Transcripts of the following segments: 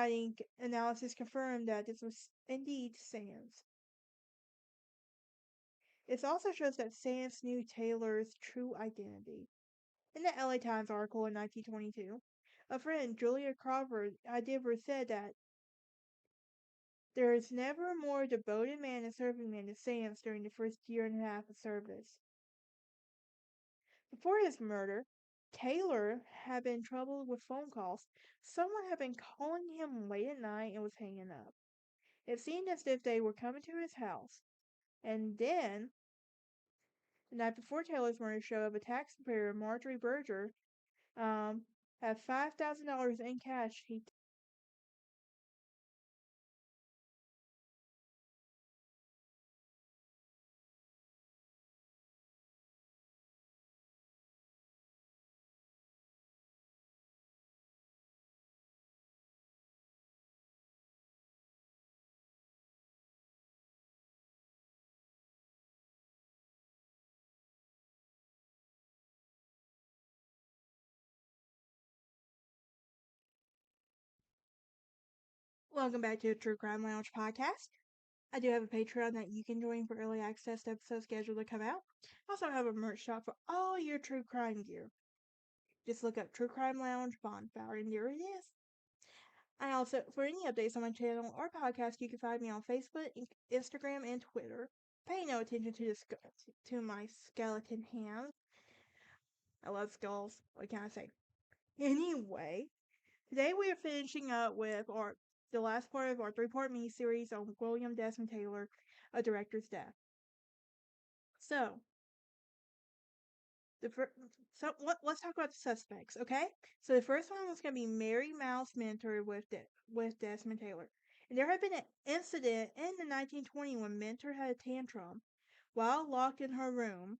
DNA analysis confirmed that this was indeed Sands. It also shows that Sands knew Taylor's true identity. In the LA Times article in 1922, a friend, Julia Crawford, said that there is never a more devoted man and serving man than Sands during the first year and a half of service. Before his murder, Taylor had been troubled with phone calls. Someone had been calling him late at night and was hanging up. It seemed as if they were coming to his house. And then, the night before Taylor's murder showed up, a taxpayer, Marjorie Berger, had $5,000 in cash. Welcome back to the True Crime Lounge podcast. I do have a Patreon that you can join for early access to episodes scheduled to come out. I also have a merch shop for all your true crime gear. Just look up True Crime Lounge Bonfire, and there it is. I also, for any updates on my channel or podcast, you can find me on Facebook, Instagram, and Twitter. Pay no attention to my skeleton hand. I love skulls. What can I say? Anyway, today we are finishing up with the last part of our three-part mini-series on William Desmond Taylor, a director's death. So, the first, let's talk about the suspects, okay? So the first one was going to be Mary Mouth's mentor with Desmond Taylor. And there had been an incident in the 1920s when Mentor had a tantrum while locked in her room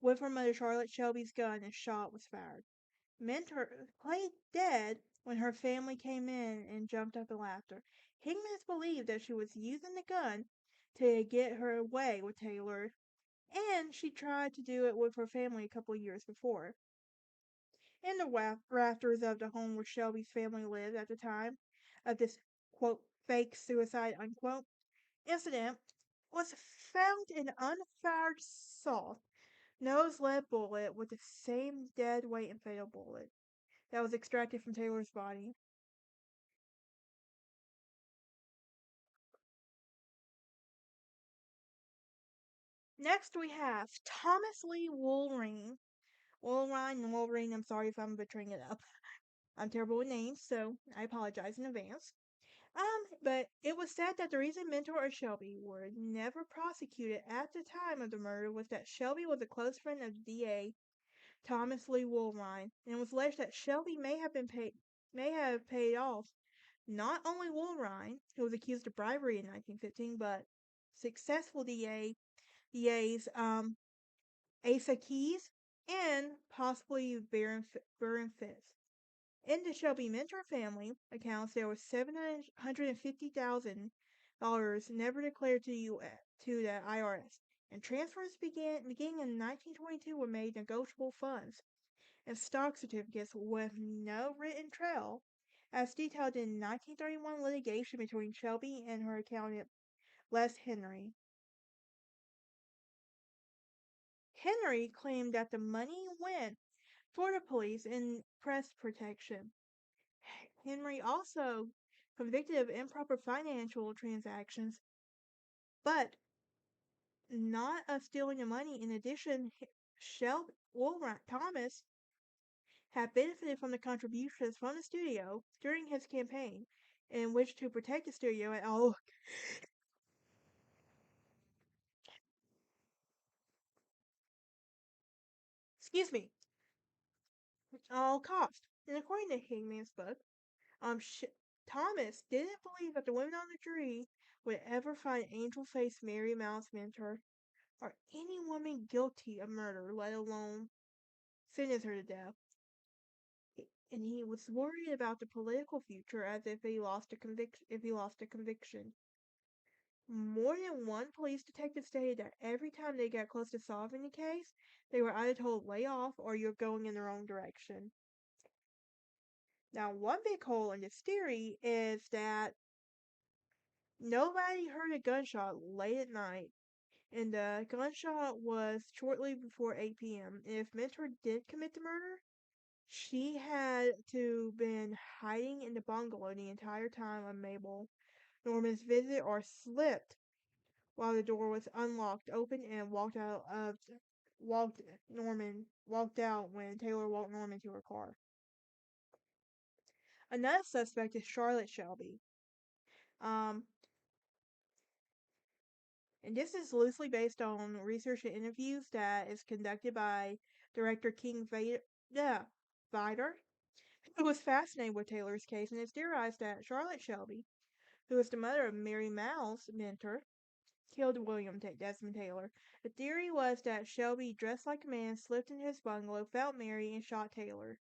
with her mother Charlotte Shelby's gun, and a shot was fired. Mentor played dead when her family came in and jumped up in laughter. Higgins believed that she was using the gun to get her way with Taylor, and she tried to do it with her family a couple of years before. In the rafters of the home where Shelby's family lived at the time of this, quote, fake suicide, unquote, incident was found an unfired soft nose lead bullet with the same dead weight and fatal bullet that was extracted from Taylor's body. Next, we have Thomas Lee Woolrine. Wolverine, I'm sorry if I'm butchering it up. I'm terrible with names, so I apologize in advance. But it was said that the reason Mentor and Shelby were never prosecuted at the time of the murder was that Shelby was a close friend of the DA, Thomas Lee Woolrine, and it was alleged that Shelby may have paid off not only Woolrine, who was accused of bribery in 1915, but successful DAs Asa Keys and possibly Baron Fitz. In the Shelby Mentor family accounts, there was $750,000 never declared to the IRS, and transfers beginning in 1922 were made negotiable funds and stock certificates with no written trail, as detailed in 1931 litigation between Shelby and her accountant Les Henry. Henry claimed that the money went for the police and press protection. Henry also convicted of improper financial transactions, but not of stealing the money. In addition, Shelby Thomas had benefited from the contributions from the studio during his campaign, in which to protect the studio at all excuse me, all cost. And according to Hangman's book, Thomas didn't believe that the women on the jury would ever find angel-faced Mary Mouth's mentor or any woman guilty of murder, let alone sentence her to death. And he was worried about the political future as if he lost a conviction. More than one police detective stated that every time they got close to solving the case, they were either told lay off or you're going in the wrong direction. Now, one big hole in this theory is that nobody heard a gunshot late at night, and the gunshot was shortly before 8 p.m. And if Mentor did commit the murder, she had to been hiding in the bungalow the entire time of Mabel Normand's visit, or slipped while the door was unlocked, open, and walked walked out when Taylor walked Norman to her car. Another suspect is Charlotte Shelby. Um, and this is loosely based on research and interviews that is conducted by director King Vider, who was fascinated with Taylor's case, and it's theorized that Charlotte Shelby, who was the mother of Mary Mal's mentor, killed William Desmond Taylor. The theory was that Shelby, dressed like a man, slipped into his bungalow, found Mary, and shot Taylor.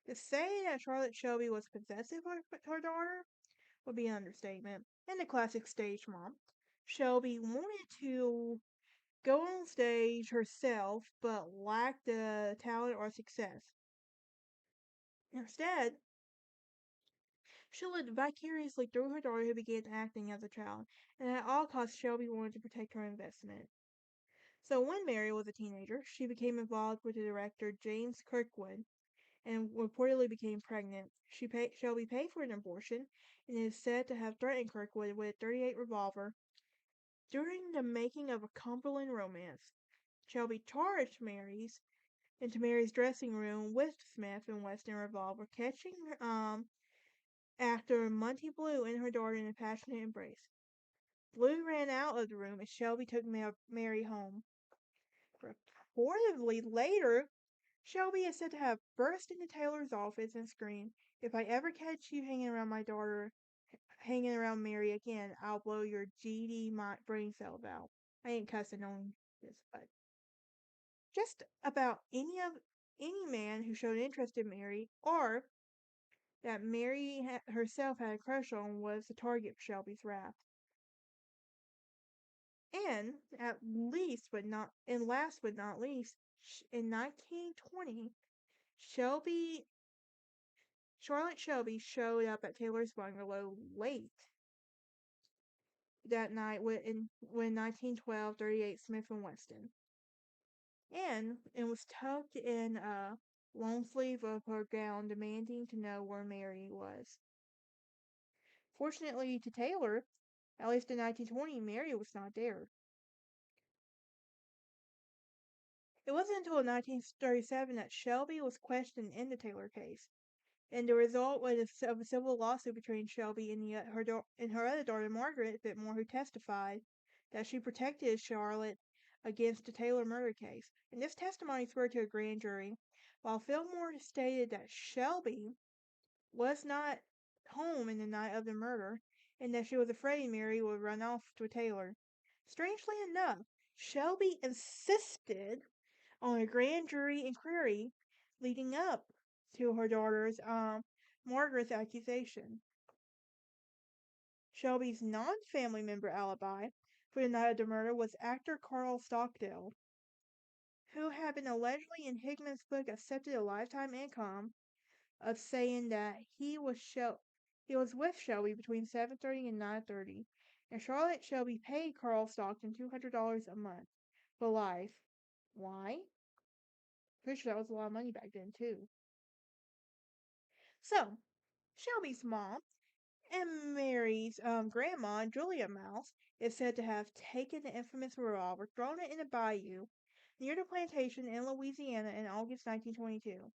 To say that Charlotte Shelby was possessive of her daughter would be an understatement. And the classic stage mom. Shelby wanted to go on stage herself, but lacked the talent or success. Instead, she lived vicariously through her daughter, who began acting as a child, and at all costs Shelby wanted to protect her investment. So when Mary was a teenager, she became involved with the director James Kirkwood and reportedly became pregnant. Shelby paid for an abortion and is said to have threatened Kirkwood with a .38 revolver during the making of a Cumberland Romance. Shelby charged into Mary's dressing room with Smith and Wesson revolver, catching actor Monty Blue and her daughter in a passionate embrace. Blue ran out of the room and Shelby took Mary home. Reportedly later, Shelby is said to have burst into Taylor's office and screamed, "If I ever catch you hanging around Mary again, I'll blow your GD brain cells out." I ain't cussing on this, but just about any man who showed interest in Mary, or that Mary herself had a crush on, was the target for Shelby's wrath. And last but not least, in 1920, Shelby Charlotte Shelby showed up at Taylor's bungalow late that night when 1912 .38 Smith & Wesson, and was tucked in a long sleeve of her gown, demanding to know where Mary was. Fortunately to Taylor, at least in 1920, Mary was not there. It wasn't until 1937 that Shelby was questioned in the Taylor case, and the result was of a civil lawsuit between Shelby and her other daughter, Margaret Fitmore, who testified that she protected Charlotte against the Taylor murder case. And this testimony spurred to a grand jury, while Fillmore stated that Shelby was not home in the night of the murder, and that she was afraid Mary would run off to Taylor. Strangely enough, Shelby insisted on a grand jury inquiry leading up to her daughter's Margaret's accusation. Shelby's non-family member alibi for the night of the murder was actor Carl Stockdale, who had been allegedly in Hickman's book accepted a lifetime income of saying that he was with Shelby between 7:30 and 9:30, and Charlotte Shelby paid Carl Stockton $200 a month for life. Why? Pretty sure that was a lot of money back then too. So, Shelby's mom and Mary's grandma, Julia Mouse, is said to have taken the infamous revolver, thrown it in a bayou near the plantation in Louisiana in August 1922.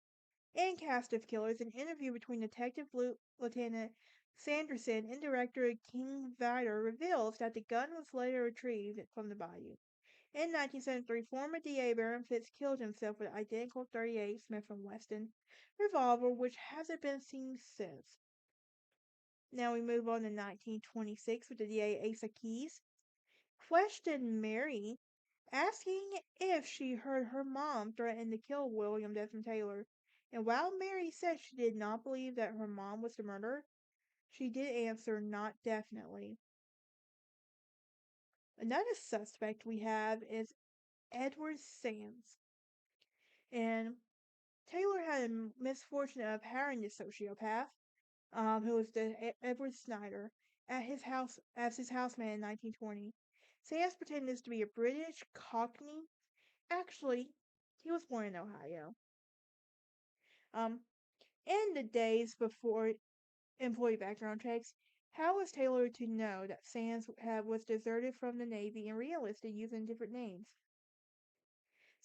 In Cast of Killers, an interview between Detective Lieutenant Sanderson and director King Vider reveals that the gun was later retrieved from the bayou. In 1973, former DA Baron Fitz killed himself with an identical .38 Smith & Wesson revolver, which hasn't been seen since. Now we move on to 1926 with the DA Asa Keys questioned Mary, asking if she heard her mom threaten to kill William Desmond Taylor. And while Mary said she did not believe that her mom was the murderer, she did answer not definitely. Another suspect we have is Edward Sands. And Taylor had a misfortune of hiring this sociopath, who was Edward Snyder, at his house as his houseman in 1920. Sands pretended this to be a British Cockney. Actually, he was born in Ohio. Um, in the days before employee background checks, how was Taylor to know that was deserted from the Navy and re-enlisted using different names?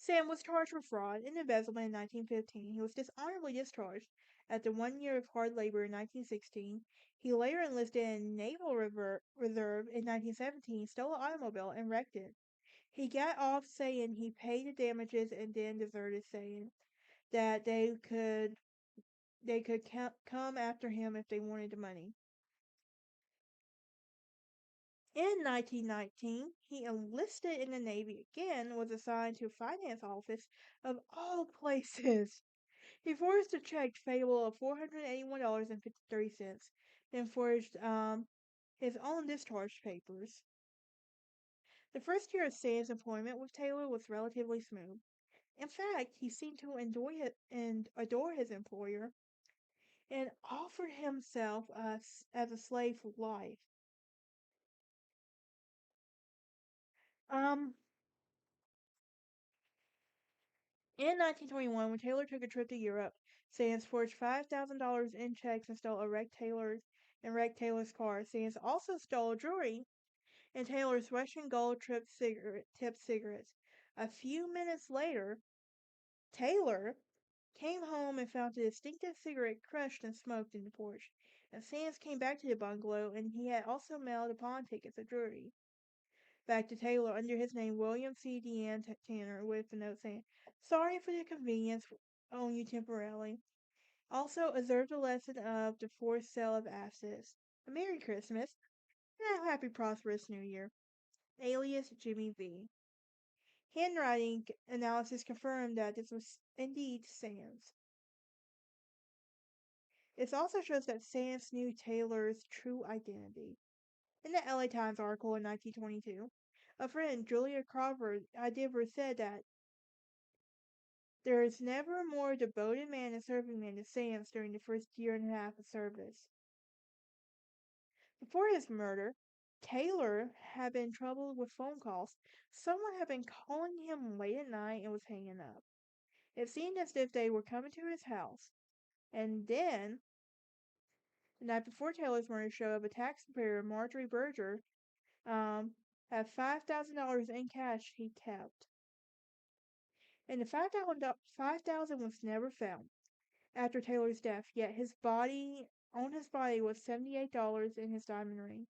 Sam was charged with fraud and embezzlement in 1915. He was dishonorably discharged after 1 year of hard labor in 1916. He later enlisted in Naval Reserve in 1917, stole an automobile, and wrecked it. He got off saying he paid the damages and then deserted, saying that they could come after him if they wanted the money. In 1919, he enlisted in the Navy again, was assigned to finance office of all places. He forged a check payable of $481.53, then forged his own discharge papers. The first year of Sam's employment with Taylor was relatively smooth. In fact, he seemed to enjoy it and adore his employer, and offered himself as a slave for life. Um, in 1921, when Taylor took a trip to Europe, Sands forged $5,000 in checks and stole a wrecked Taylor's car. Sands also stole jewelry and Taylor's Russian gold tipped cigarettes. A few minutes later, Taylor came home and found a distinctive cigarette crushed and smoked in the porch. And Sands came back to the bungalow, and he had also mailed the pawn tickets of jewelry back to Taylor under his name, William C. Deanne Tanner, with a note saying, "Sorry for the inconvenience on you temporarily. Also, observe the lesson of the forced sale of assets. A Merry Christmas and a happy prosperous New Year. Alias Jimmy V." Handwriting analysis confirmed that this was indeed Sands. It also shows that Sands knew Taylor's true identity. In the LA Times article in 1922, a friend, Julia Crawford, said that there is never a more devoted man and serving man than Sands during the first year and a half of service. Before his murder, Taylor had been troubled with phone calls. Someone had been calling him late at night and was hanging up. It seemed as if they were coming to his house. And then, the night before Taylor's murder showed up, a tax preparer, Marjorie Berger, had $5,000 in cash he kept. And the $5,000 was never found after Taylor's death, yet on his body was $78 in his diamond ring.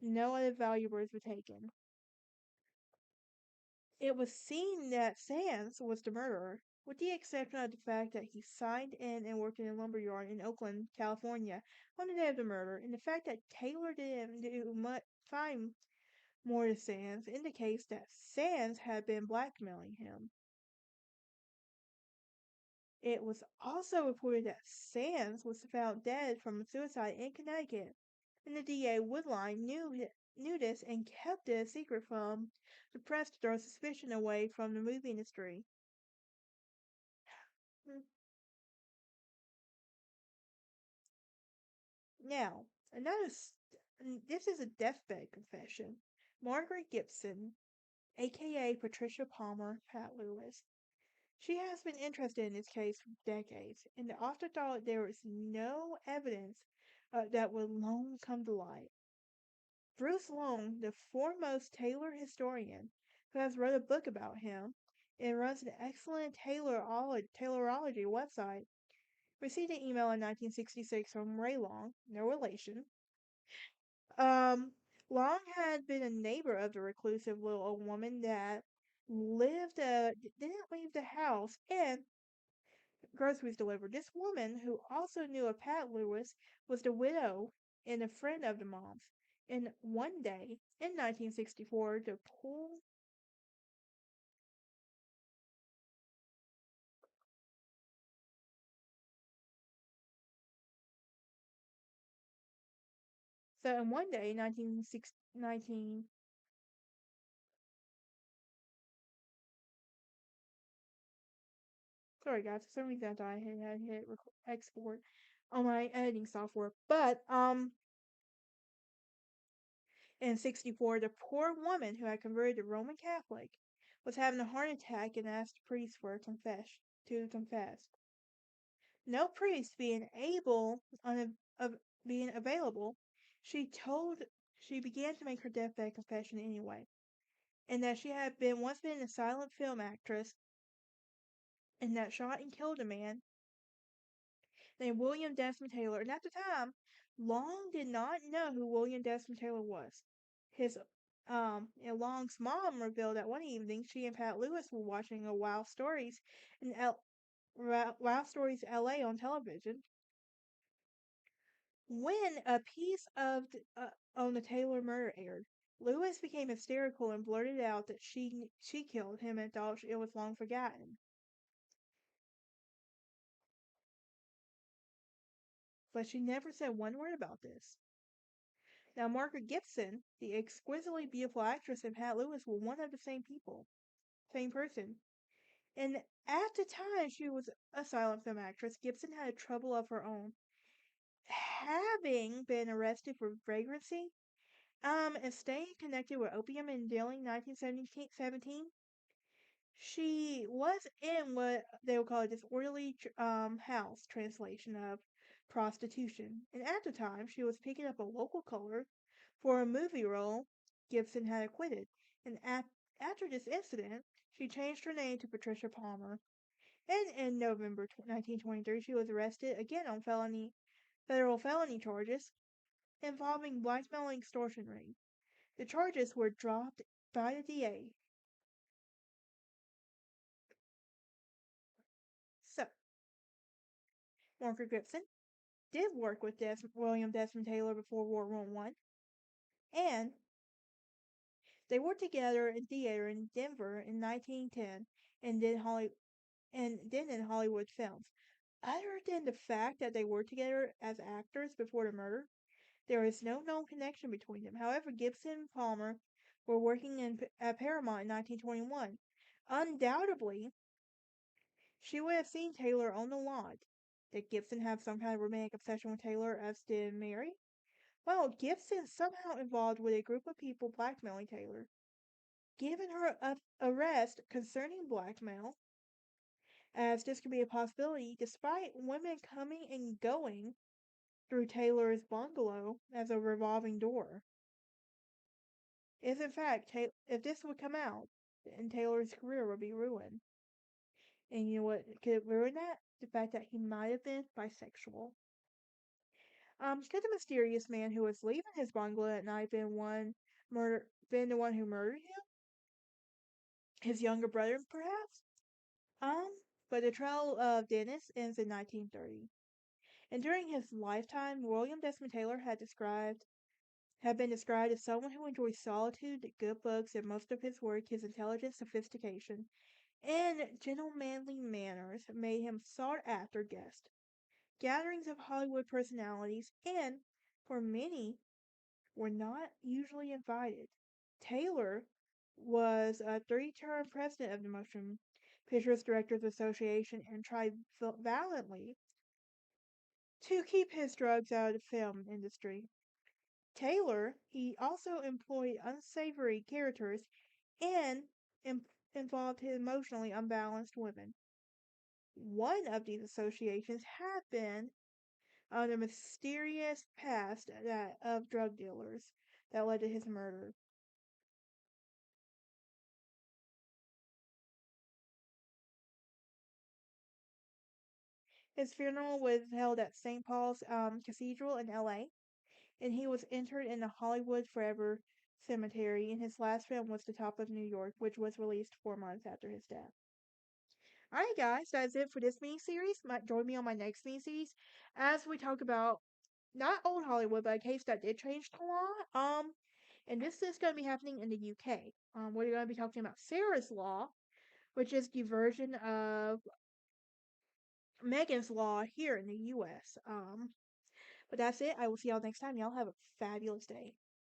No other valuables were taken. It was seen that Sands was the murderer, with the exception of the fact that he signed in and worked in a lumber yard in Oakland, California on the day of the murder, and the fact that Taylor didn't find more to Sands indicates that Sands had been blackmailing him. It was also reported that Sands was found dead from a suicide in Connecticut, and the DA Woodline knew this and kept it a secret from the press to throw suspicion away from the movie industry. Hmm. Now, this is a deathbed confession. Margaret Gibson, aka Patricia Palmer Pat Lewis, she has been interested in this case for decades, and often thought there was no evidence that would long come to light. Bruce Long, the foremost Taylor historian, who has wrote a book about him and runs an excellent Taylorology website, received an email in 1966 from Ray Long, no relation. Long had been a neighbor of the reclusive little old woman that didn't leave the house and groceries delivered. This woman, who also knew of Pat Lewis, was the widow and a friend of the mom's. And one day in 1964, the pool. So, in one day, 19, Sorry, guys. For some reason, I thought I had hit export on my editing software. But in '64, the poor woman who had converted to Roman Catholic was having a heart attack and asked the priest for to confess. No priest being available, she began to make her deathbed confession anyway, and that she had once been a silent film actress and that shot and killed a man named William Desmond Taylor. And at the time, Long did not know who William Desmond Taylor was. His and Long's mom revealed that one evening she and Pat Lewis were watching a in Wild Stories LA on television when a piece of on the Taylor murder aired. Lewis became hysterical and blurted out that she killed him and thought it was long forgotten. But she never said one word about this. Now, Margaret Gibson, the exquisitely beautiful actress, and Pat Lewis were one of the same person. And at the time she was a silent film actress, Gibson had a trouble of her own, having been arrested for vagrancy, and staying connected with opium and dealing 1917. She was in what they would call a disorderly house translation of prostitution, and at the time she was picking up a local color for a movie role Gibson had acquitted. And after this incident, she changed her name to Patricia Palmer. And in November 1923, she was arrested again on federal felony charges involving blackmail and extortion ring. The charges were dropped by the DA. So, Margaret Gibson did work with William Desmond Taylor before World War One, and they worked together in theater in Denver in 1910, and then in Hollywood films. Other than the fact that they worked together as actors before the murder, there is no known connection between them. However, Gibson and Palmer were working at Paramount in 1921. Undoubtedly, she would have seen Taylor on the lot. Did Gibson have some kind of romantic obsession with Taylor, as did Mary? Well, Gibson somehow involved with a group of people blackmailing Taylor. Given her arrest concerning blackmail, as this could be a possibility, despite women coming and going through Taylor's bungalow as a revolving door. If in fact, if this would come out, then Taylor's career would be ruined. And you know what could ruin that? The fact that he might have been bisexual. Could the mysterious man who was leaving his bungalow at night been the one who murdered him? His younger brother, perhaps? Um, but the trial of Dennis ends in 1930. And during his lifetime, William Desmond Taylor had been described as someone who enjoys solitude, good books, and most of his work, his intelligence, sophistication, and gentlemanly manners made him sought after guest. Gatherings of Hollywood personalities, and for many, were not usually invited. Taylor was a three-term president of the Motion Pictures Directors Association and tried valiantly to keep his drugs out of the film industry. Taylor, he also employed unsavory characters and involved emotionally unbalanced women. One of these associations had been the mysterious past of drug dealers that led to his murder. His funeral was held at St. Paul's Cathedral in LA, and he was interred in the Hollywood Forever Cemetery, and his last film was The Top of New York, which was released 4 months after his death. Alright, guys, that's it for this mini series. Join me on my next mini series as we talk about not old Hollywood, but a case that did change the law. And this is going to be happening in the UK. We're going to be talking about Sarah's Law, which is the version of Megan's Law here in the US. But that's it. I will see y'all next time. Y'all have a fabulous day.